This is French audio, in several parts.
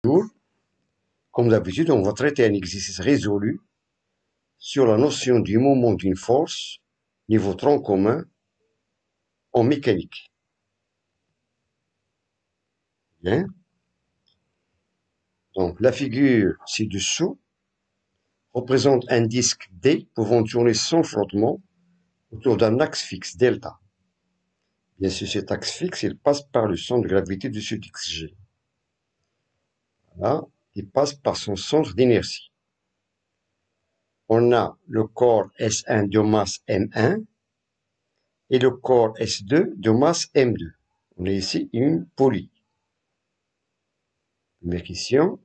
Comme d'habitude, on va traiter un exercice résolu sur la notion du moment d'une force, niveau tronc commun, en mécanique. Bien. Donc, la figure ci-dessous représente un disque D pouvant tourner sans frottement autour d'un axe fixe, delta. Bien sûr, cet axe fixe, il passe par le centre de gravité de ce disque G. Voilà, il passe par son centre d'inertie. On a le corps S1 de masse M1 et le corps S2 de masse M2. On a ici une poulie. Première question.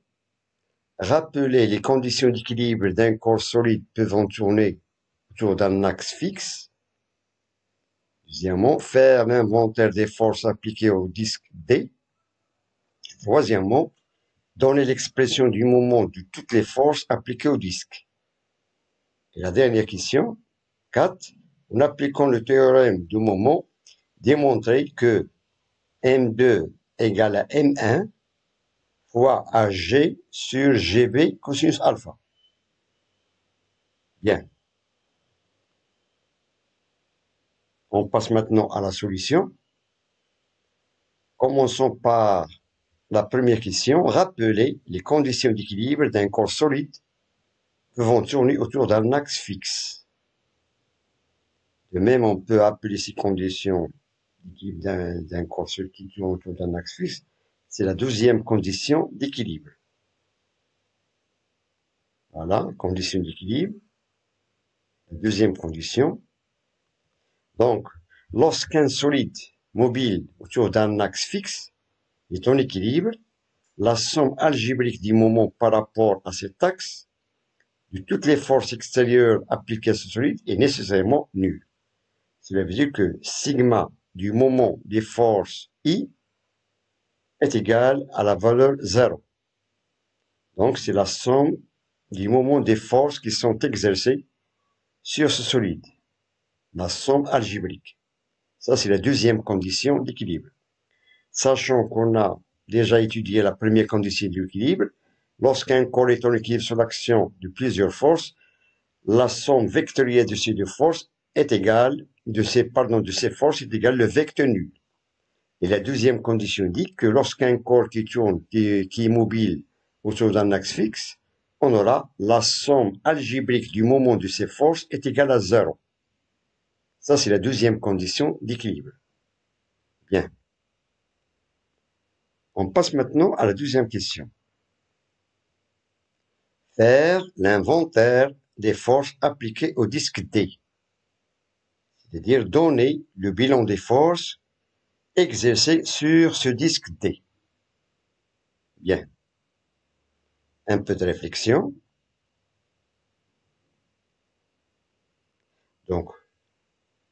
Rappeler les conditions d'équilibre d'un corps solide pouvant tourner autour d'un axe fixe. Deuxièmement, faire l'inventaire des forces appliquées au disque D. Troisièmement, donner l'expression du moment de toutes les forces appliquées au disque. Et la dernière question, 4. En appliquant le théorème du moment, démontrer que M2 égale à M1 fois AG sur GB cosinus alpha. Bien. On passe maintenant à la solution. Commençons par la première question. Rappeler les conditions d'équilibre d'un corps solide pouvant tourner autour d'un axe fixe. De même, on peut appeler ces conditions d'équilibre d'un corps solide qui tourne autour d'un axe fixe. C'est la deuxième condition d'équilibre. Voilà, condition d'équilibre. La deuxième condition. Donc, lorsqu'un solide mobile autour d'un axe fixe est en équilibre, la somme algébrique du moment par rapport à cet axe de toutes les forces extérieures appliquées à ce solide est nécessairement nulle. Cela veut dire que sigma du moment des forces I est égal à la valeur 0. Donc, c'est la somme du moment des forces qui sont exercées sur ce solide. La somme algébrique. Ça, c'est la deuxième condition d'équilibre. Sachant qu'on a déjà étudié la première condition d'équilibre, lorsqu'un corps est en équilibre sous l'action de plusieurs forces, la somme vectorielle de ces deux forces est égale, de ces forces est égale le vecteur nul. Et la deuxième condition dit que lorsqu'un corps qui tourne, qui est mobile autour d'un axe fixe, on aura la somme algébrique du moment de ces forces est égale à 0. Ça, c'est la deuxième condition d'équilibre. Bien. On passe maintenant à la deuxième question. Faire l'inventaire des forces appliquées au disque D. C'est-à-dire donner le bilan des forces exercées sur ce disque D. Bien. Un peu de réflexion. Donc,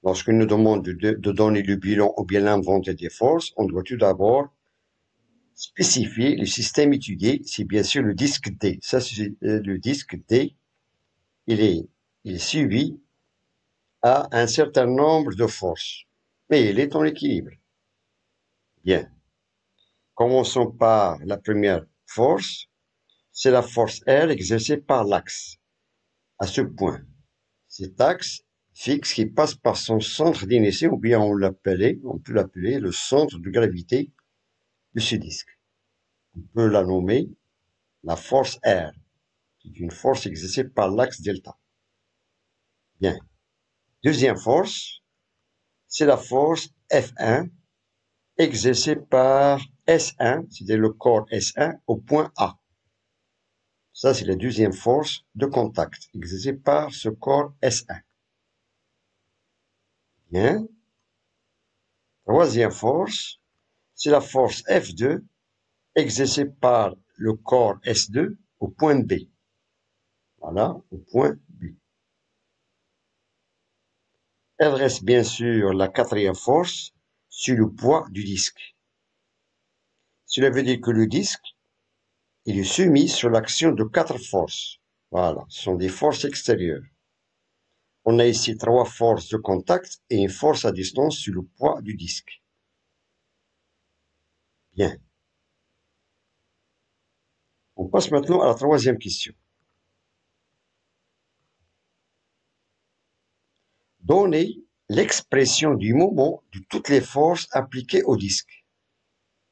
lorsqu'on nous demande de donner le bilan ou bien l'inventaire des forces, on doit tout d'abord spécifier le système étudié, c'est bien sûr le disque D. Ça, c'est le disque D. Il est suivi à un certain nombre de forces, mais il est en équilibre. Bien. Commençons par la première force. C'est la force R exercée par l'axe. À ce point, cet axe fixe qui passe par son centre d'inertie, ou bien on peut l'appeler le centre de gravité de ce disque. On peut la nommer la force R, qui est une force exercée par l'axe delta. Bien. Deuxième force, c'est la force F1 exercée par S1, c'est-à-dire le corps S1 au point A. Ça, c'est la deuxième force de contact exercée par ce corps S1. Bien. Troisième force, c'est la force F2 exercée par le corps S2 au point B. Voilà, au point B. Elle reste bien sûr la quatrième force sur le poids du disque. Cela veut dire que le disque, il est soumis sur l'action de 4 forces. Voilà, ce sont des forces extérieures. On a ici 3 forces de contact et une force à distance sur le poids du disque. Bien. passe maintenant à la troisième question. Donnez l'expression du moment de toutes les forces appliquées au disque.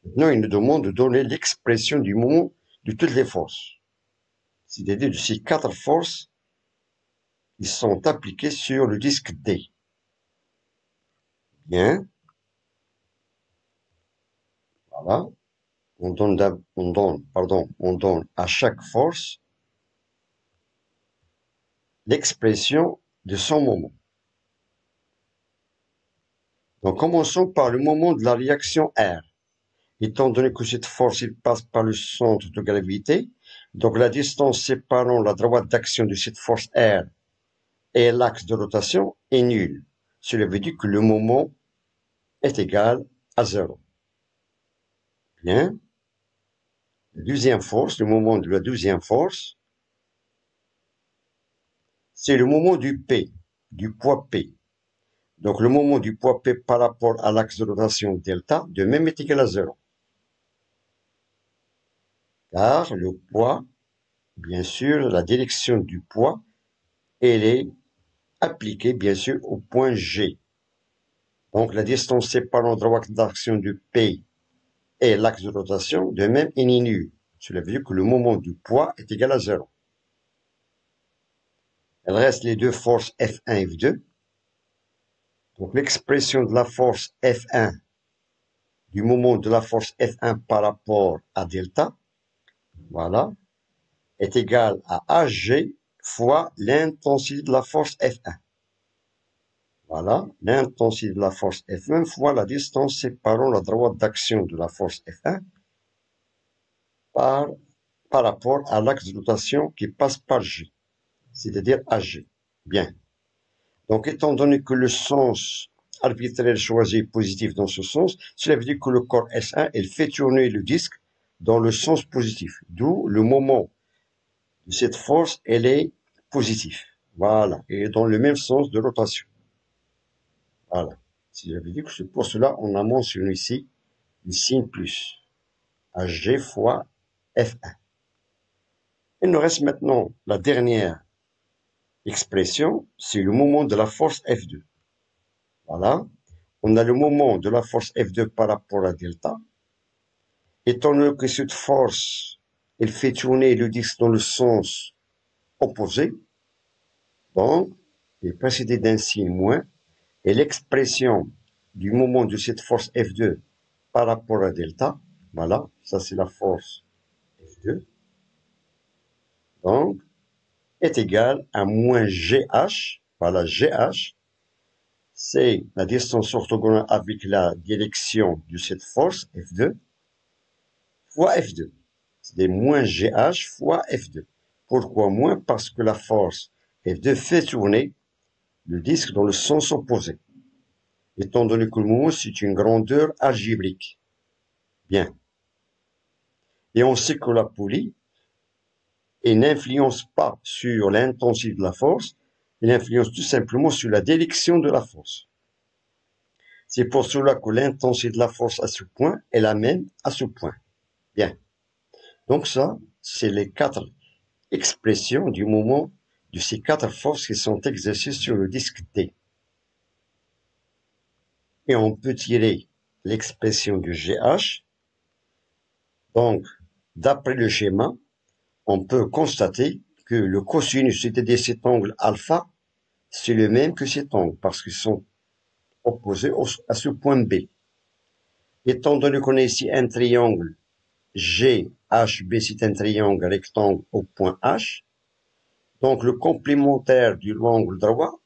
Maintenant, il nous demande de donner l'expression du moment de toutes les forces. C'est-à-dire de ces 4 forces qui sont appliquées sur le disque D. Bien. Voilà. On donne à chaque force l'expression de son moment. Donc, commençons par le moment de la réaction R. Étant donné que cette force il passe par le centre de gravité, donc la distance séparant la droite d'action de cette force R et l'axe de rotation est nulle. Cela veut dire que le moment est égal à 0. Bien. La deuxième force, le moment de la deuxième force, c'est le moment du P, du poids P. Donc le moment du poids P par rapport à l'axe de rotation delta, de même est égal à 0. Car le poids, bien sûr, la direction du poids, elle est appliquée, bien sûr, au point G. Donc la distance séparant la droite d'action du P et l'axe de rotation, de même, est nulle. Cela veut dire que le moment du poids est égal à 0. Il reste les deux forces F1 et F2. Donc l'expression de la force F1, du moment de la force F1 par rapport à delta, voilà, est égale à Hg fois l'intensité de la force F1. Voilà, l'intensité de la force F1 fois la distance séparant la droite d'action de la force F1 par rapport à l'axe de rotation qui passe par G, c'est-à-dire Hg. Bien. Donc, étant donné que le sens arbitraire choisi est positif dans ce sens, cela veut dire que le corps S1, il fait tourner le disque dans le sens positif. D'où le moment de cette force, elle est positif. Voilà. Et dans le même sens de rotation. Voilà. Cela veut dire que c'est pour cela on a mentionné ici le signe plus. Hg fois F1. Il nous reste maintenant la dernière expression, c'est le moment de la force F2. Voilà. On a le moment de la force F2 par rapport à delta. Étant donné que cette force, elle fait tourner le disque dans le sens opposé, donc, il est précédé d'un signe moins, et l'expression du moment de cette force F2 par rapport à delta, voilà, ça c'est la force F2, donc, est égale à moins GH, voilà, GH, c'est la distance orthogonale avec la direction de cette force F2, fois F2. C'est moins GH fois F2. Pourquoi moins? Parce que la force F2 fait tourner le disque dans le sens opposé. Étant donné que le moment, c'est une grandeur algébrique. Bien. Et on sait que la poulie, elle n'influence pas sur l'intensité de la force, elle influence tout simplement sur la direction de la force. C'est pour cela que l'intensité de la force à ce point est la même à ce point. Bien. Donc ça, c'est les 4 expressions du moment de ces 4 forces qui sont exercées sur le disque T. Et on peut tirer l'expression du GH. Donc, d'après le schéma, on peut constater que le cosinus, c'est-à-dire cet angle alpha, c'est le même que cet angle, parce qu'ils sont opposés à ce point B. Étant donné qu'on a ici un triangle GHB, c'est un triangle rectangle au point H, donc le complémentaire de l'angle droit,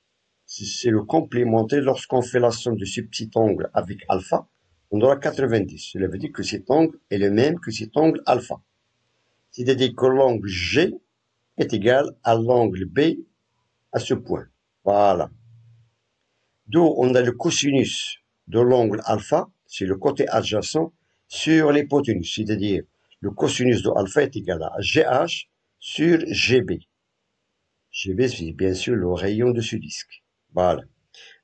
c'est le complémentaire lorsqu'on fait la somme de ce petit angle avec alpha, on aura 90. Cela veut dire que cet angle est le même que cet angle alpha. C'est-à-dire que l'angle G est égal à l'angle B à ce point. Voilà. D'où on a le cosinus de l'angle alpha, c'est le côté adjacent, sur l'hypoténuse. C'est-à-dire le cosinus de alpha est égal à GH sur GB. GB, c'est bien sûr le rayon de ce disque. Voilà.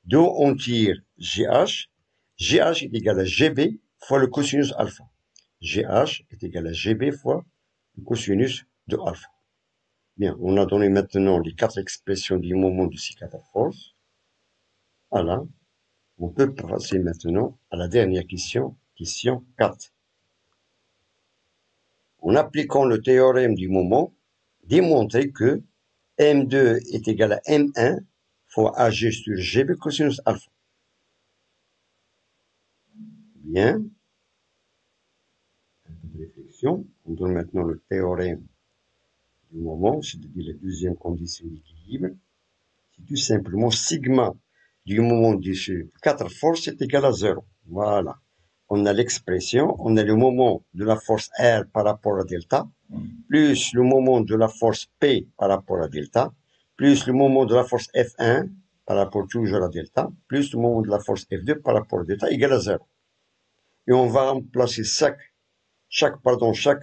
D'où on tire GH. GH est égal à GB fois le cosinus alpha. GH est égal à GB fois du cosinus de alpha. Bien, on a donné maintenant les 4 expressions du moment de ces 4 forces. Voilà. On peut passer maintenant à la dernière question, question 4. En appliquant le théorème du moment, démontrer que M2 est égal à M1 fois AG sur GB cosinus alpha. Bien. Un peu de réflexion. On donne maintenant le théorème du moment, c'est-à-dire la deuxième condition d'équilibre. C'est tout simplement sigma du moment de ces 4 forces est égal à 0. Voilà. On a l'expression, on a le moment de la force R par rapport à delta, plus le moment de la force P par rapport à delta, plus le moment de la force F1 par rapport toujours à delta, plus le moment de la force F2 par rapport à delta égal à 0. Et on va remplacer chaque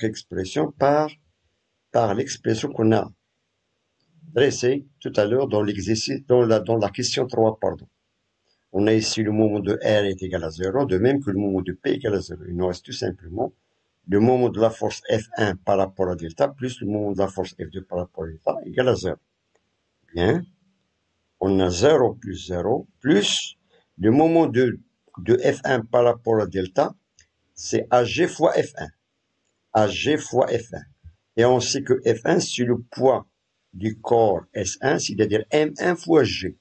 expression par l'expression qu'on a dressée tout à l'heure dans l'exercice, dans la question 3, pardon. On a ici le moment de R est égal à 0, de même que le moment de P est égal à 0. Il nous reste tout simplement le moment de la force F1 par rapport à delta, plus le moment de la force F2 par rapport à delta, égal à 0. Bien. On a 0 plus 0, plus le moment de F1 par rapport à delta, c'est AG fois F1. AG fois F1. Et on sait que F1, c'est le poids du corps S1, c'est-à-dire M1 fois G.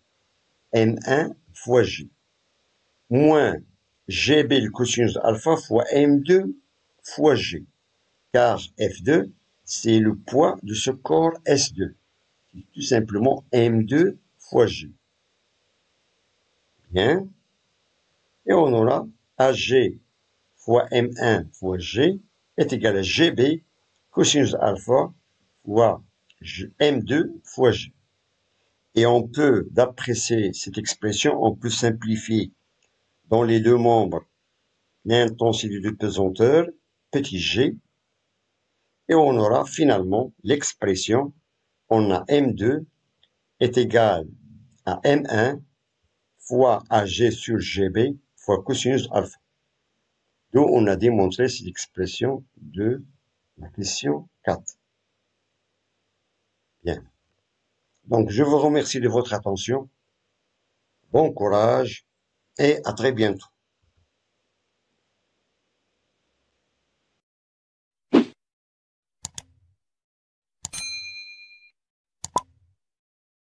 M1 fois G. Moins GB, le cosinus alpha, fois M2 fois G. Car F2, c'est le poids de ce corps S2. C'est tout simplement M2 fois G. Bien. Et on aura AG fois M1 fois G est égal à GB cosinus alpha fois M2 fois G. Et on peut, d'après cette expression, on peut simplifier dans les deux membres l'intensité de pesanteur, petit g, et on aura finalement l'expression, on a M2 est égal à M1 fois AG sur GB fois cosinus alpha. Donc on a démontré cette expression de la question 4. Bien. Donc je vous remercie de votre attention. Bon courage et à très bientôt.